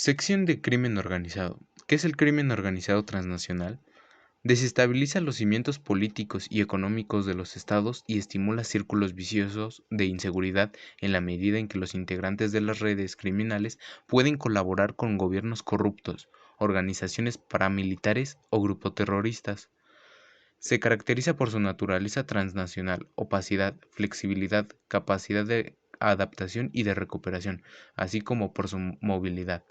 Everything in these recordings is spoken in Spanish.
Sección de crimen organizado. ¿Qué es el crimen organizado transnacional? Desestabiliza los cimientos políticos y económicos de los estados y estimula círculos viciosos de inseguridad en la medida en que los integrantes de las redes criminales pueden colaborar con gobiernos corruptos, organizaciones paramilitares o grupos terroristas. Se caracteriza por su naturaleza transnacional, opacidad, flexibilidad, capacidad de adaptación y de recuperación, así como por su movilidad.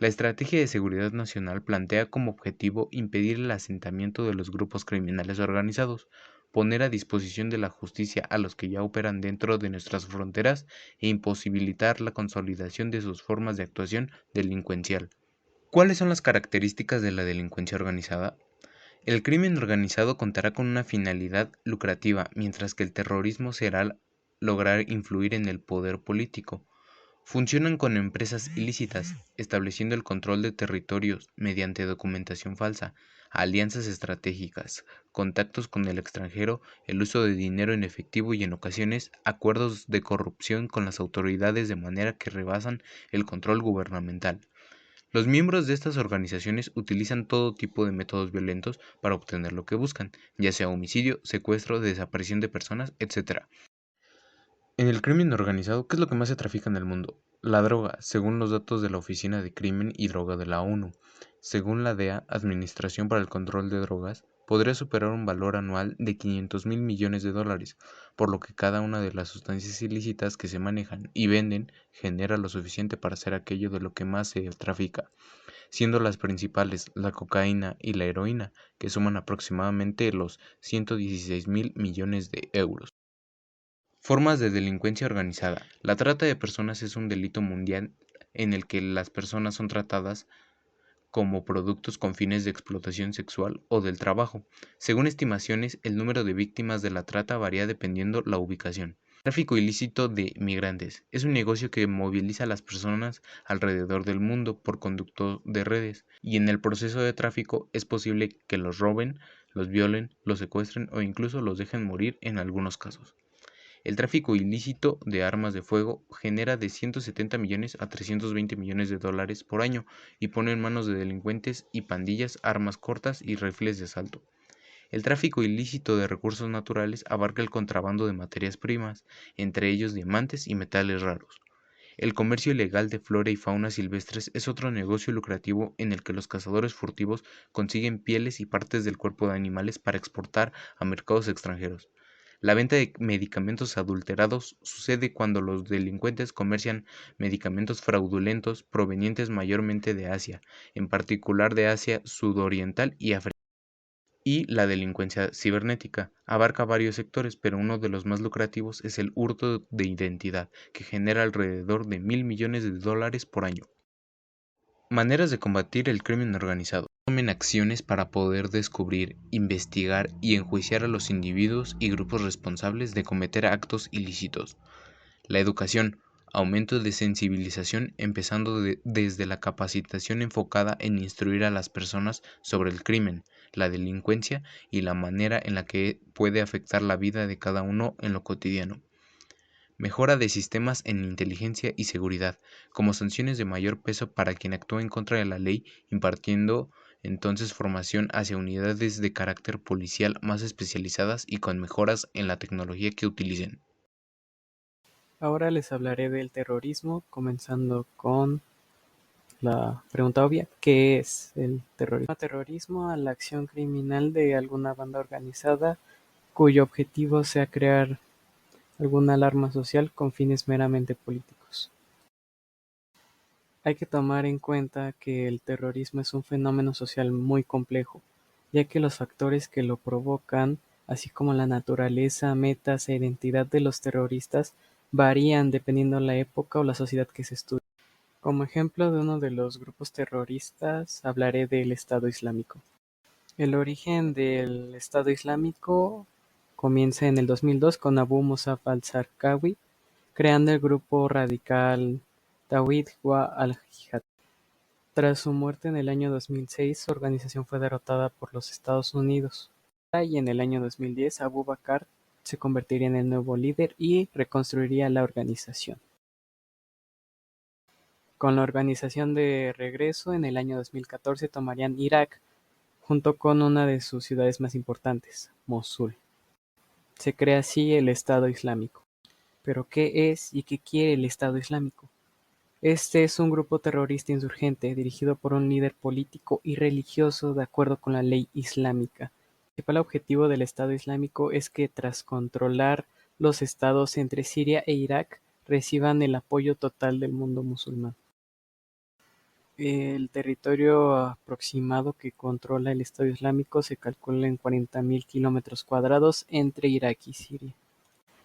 La estrategia de seguridad nacional plantea como objetivo impedir el asentamiento de los grupos criminales organizados, poner a disposición de la justicia a los que ya operan dentro de nuestras fronteras e imposibilitar la consolidación de sus formas de actuación delincuencial. ¿Cuáles son las características de la delincuencia organizada? El crimen organizado contará con una finalidad lucrativa, mientras que el terrorismo será lograr influir en el poder político. Funcionan con empresas ilícitas, estableciendo el control de territorios mediante documentación falsa, alianzas estratégicas, contactos con el extranjero, el uso de dinero en efectivo y en ocasiones acuerdos de corrupción con las autoridades de manera que rebasan el control gubernamental. Los miembros de estas organizaciones utilizan todo tipo de métodos violentos para obtener lo que buscan, ya sea homicidio, secuestro, desaparición de personas, etc. En el crimen organizado, ¿qué es lo que más se trafica en el mundo? La droga, según los datos de la Oficina de Crimen y Droga de la ONU. Según la DEA, Administración para el Control de Drogas, podría superar un valor anual de 500 mil millones de dólares, por lo que cada una de las sustancias ilícitas que se manejan y venden genera lo suficiente para hacer aquello de lo que más se trafica, siendo las principales la cocaína y la heroína, que suman aproximadamente los 116 mil millones de euros. Formas de delincuencia organizada. La trata de personas es un delito mundial en el que las personas son tratadas como productos con fines de explotación sexual o del trabajo. Según estimaciones, el número de víctimas de la trata varía dependiendo la ubicación. Tráfico ilícito de migrantes. Es un negocio que moviliza a las personas alrededor del mundo por conducto de redes, y en el proceso de tráfico es posible que los roben, los violen, los secuestren o incluso los dejen morir en algunos casos. El tráfico ilícito de armas de fuego genera de 170 millones a 320 millones de dólares por año y pone en manos de delincuentes y pandillas armas cortas y rifles de asalto. El tráfico ilícito de recursos naturales abarca el contrabando de materias primas, entre ellos diamantes y metales raros. El comercio ilegal de flora y fauna silvestres es otro negocio lucrativo en el que los cazadores furtivos consiguen pieles y partes del cuerpo de animales para exportar a mercados extranjeros. La venta de medicamentos adulterados sucede cuando los delincuentes comercian medicamentos fraudulentos provenientes mayormente de Asia, en particular de Asia sudoriental y África. Y la delincuencia cibernética abarca varios sectores, pero uno de los más lucrativos es el hurto de identidad, que genera alrededor de 1.000 millones de dólares por año. Maneras de combatir el crimen organizado. Tomen acciones para poder descubrir, investigar y enjuiciar a los individuos y grupos responsables de cometer actos ilícitos. La educación. Aumento de sensibilización empezando desde la capacitación enfocada en instruir a las personas sobre el crimen, la delincuencia y la manera en la que puede afectar la vida de cada uno en lo cotidiano. Mejora de sistemas en inteligencia y seguridad, como sanciones de mayor peso para quien actúa en contra de la ley, impartiendo entonces formación hacia unidades de carácter policial más especializadas y con mejoras en la tecnología que utilicen. Ahora les hablaré del terrorismo, comenzando con la pregunta obvia: ¿qué es el terrorismo? Terrorismo a la acción criminal de alguna banda organizada cuyo objetivo sea crear alguna alarma social con fines meramente políticos. Hay que tomar en cuenta que el terrorismo es un fenómeno social muy complejo, ya que los factores que lo provocan, así como la naturaleza, metas e identidad de los terroristas, varían dependiendo la época o la sociedad que se estudia. Como ejemplo de uno de los grupos terroristas, hablaré del Estado Islámico. El origen del Estado Islámico comienza en el 2002 con Abu Musab al-Zarqawi creando el grupo radical Tawhid wa al-Jihad. Tras su muerte en el año 2006, su organización fue derrotada por los Estados Unidos. Y en el año 2010, Abu Bakr se convertiría en el nuevo líder y reconstruiría la organización. Con la organización de regreso, en el año 2014 tomarían Irak, junto con una de sus ciudades más importantes, Mosul. Se crea así el Estado Islámico. ¿Pero qué es y qué quiere el Estado Islámico? Este es un grupo terrorista insurgente dirigido por un líder político y religioso de acuerdo con la ley islámica. El principal objetivo del Estado Islámico es que, tras controlar los estados entre Siria e Irak, reciban el apoyo total del mundo musulmán. El territorio aproximado que controla el Estado Islámico se calcula en 40.000 kilómetros cuadrados entre Irak y Siria,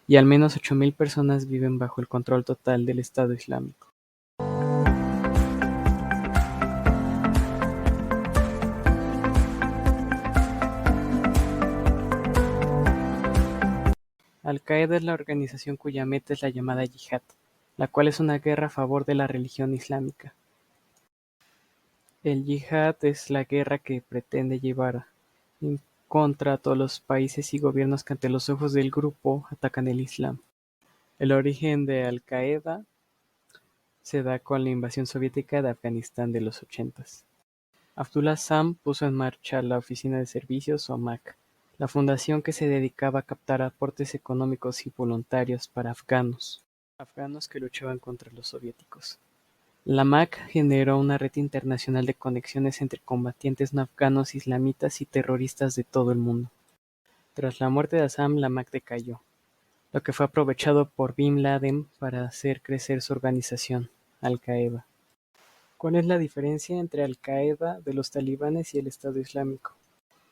y al menos 8.000 personas viven bajo el control total del Estado Islámico. Al-Qaeda es la organización cuya meta es la llamada yihad, la cual es una guerra a favor de la religión islámica. El yihad es la guerra que pretende llevar en contra a todos los países y gobiernos que ante los ojos del grupo atacan el Islam. El origen de Al-Qaeda se da con la invasión soviética de Afganistán de los 80s. Abdullah Sam puso en marcha la Oficina de Servicios o MAC, la fundación que se dedicaba a captar aportes económicos y voluntarios para afganos que luchaban contra los soviéticos. La MAC generó una red internacional de conexiones entre combatientes no afganos, islamitas y terroristas de todo el mundo. Tras la muerte de Assam, la MAC decayó, lo que fue aprovechado por Bin Laden para hacer crecer su organización, Al-Qaeda. ¿Cuál es la diferencia entre Al-Qaeda de los talibanes y el Estado Islámico?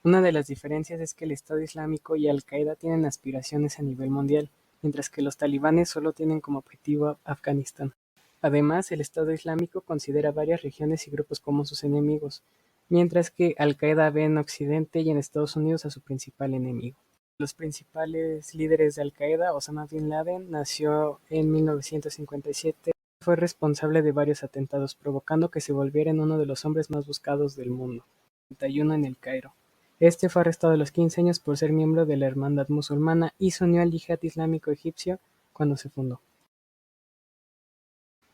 Una de las diferencias es que el Estado Islámico y Al-Qaeda tienen aspiraciones a nivel mundial, mientras que los talibanes solo tienen como objetivo Afganistán. Además, el Estado Islámico considera varias regiones y grupos como sus enemigos, mientras que Al-Qaeda ve en Occidente y en Estados Unidos a su principal enemigo. Los principales líderes de Al-Qaeda, Osama Bin Laden, nació en 1957. Fue responsable de varios atentados, provocando que se volviera en uno de los hombres más buscados del mundo. 31 en El Cairo. Este fue arrestado a los 15 años por ser miembro de la Hermandad Musulmana y se unió al Yihad Islámico Egipcio cuando se fundó.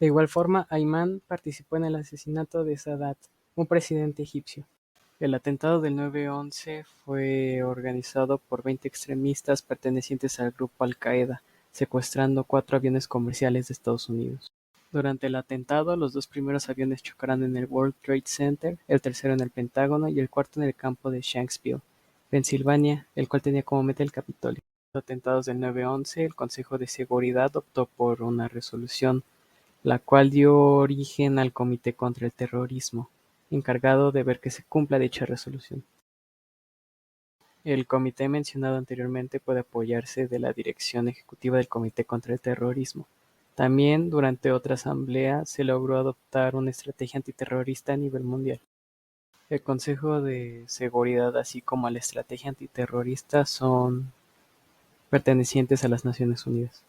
De igual forma, Ayman participó en el asesinato de Sadat, un presidente egipcio. El atentado del 9/11 fue organizado por 20 extremistas pertenecientes al grupo Al-Qaeda, secuestrando 4 aviones comerciales de Estados Unidos. Durante el atentado, los 2 primeros aviones chocaron en el World Trade Center, el tercero en el Pentágono y el cuarto en el campo de Shanksville, Pensilvania, el cual tenía como meta el Capitolio. En los atentados del 9/11, el Consejo de Seguridad optó por una resolución, la cual dio origen al Comité contra el Terrorismo, encargado de ver que se cumpla dicha resolución. El comité mencionado anteriormente puede apoyarse de la dirección ejecutiva del Comité contra el Terrorismo. También, durante otra asamblea, se logró adoptar una estrategia antiterrorista a nivel mundial. El Consejo de Seguridad, así como la estrategia antiterrorista, son pertenecientes a las Naciones Unidas.